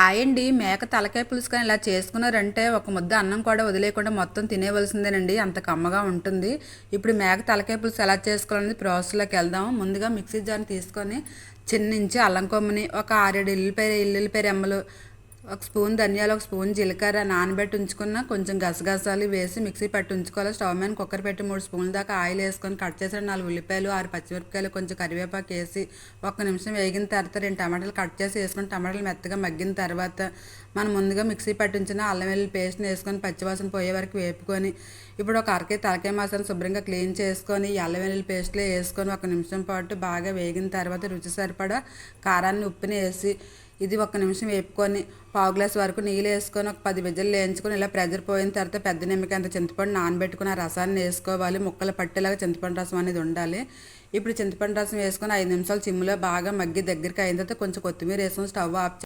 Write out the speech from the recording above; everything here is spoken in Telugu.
హాయ్ అండి. మేక తలకాయ పులుసు కానీ ఇలా చేసుకున్నారంటే ఒక ముద్ద అన్నం కూడా వదిలేయకుండా మొత్తం తినేవలసిందేనండి, అంత కమ్మగా ఉంటుంది. ఇప్పుడు మేక తలకాయ పులుసు ఎలా చేసుకోవాలనేది ప్రాసెస్లోకి వెళ్దాం. ముందుగా మిక్సీ జార్ని తీసుకొని చిన్నించి అల్లం కొమ్మని, ఒక 6-7 ఎల్లుల్లిపాయ రెమ్మలు, ఒక స్పూన్ ధనియాలు, ఒక స్పూన్ జీలకర్ర నానబెట్టి ఉంచుకున్న కొంచెం గసగసాలు వేసి మిక్సీ పట్టి ఉంచుకోవాలి. స్టవ్ మీద కుక్కర్ పెట్టి 3 స్పూన్ల దాకా ఆయిల్ వేసుకొని కట్ చేసిన 4 ఉల్లిపాయలు, 6 పచ్చిమిరపకాయలు, కొంచెం కరివేపాకు వేసి 1 నిమిషం వేగిన తర్వాత 2 టమాటాలు కట్ చేసి వేసుకొని టమాటాలు మెత్తగా మగ్గిన తర్వాత మనం ముందుగా మిక్సీ పట్టి ఉంచిన అల్లం వెల్లుల్లి పేస్ట్ని వేసుకొని పచ్చివాసన పోయే వరకు వేపుకొని ఇప్పుడు ఒక అరకే తలకాయ మసాలా శుభ్రంగా క్లీన్ చేసుకొని ఈ అల్లం వెల్లుల్లి పేస్ట్లో వేసుకొని 1 నిమిషం పాటు బాగా వేగిన తర్వాత రుచి సరిపడా కారాన్ని ఉప్పుని వేసి ఇది 1 నిమిషం వేపుకొని పావు గ్లాస్ వరకు నీళ్ళు వేసుకొని ఒక 10 విజిల్లు వేయించుకొని ఇలా ప్రెజర్ పోయిన తర్వాత పెద్ద నిమ్మకాయ అంత చింతపండు నానబెట్టుకుని ఆ రసాన్ని వేసుకోవాలి. ముక్కలు పట్టేలాగా చింతపండు రసం అనేది ఉండాలి. ఇప్పుడు చింతపండు రసం వేసుకొని 5 నిమిషాలు సిమ్లో బాగా మగ్గి దగ్గరికి అయిన తర్వాత కొంచెం కొత్తిమీర వేసుకొని స్టవ్ ఆఫ్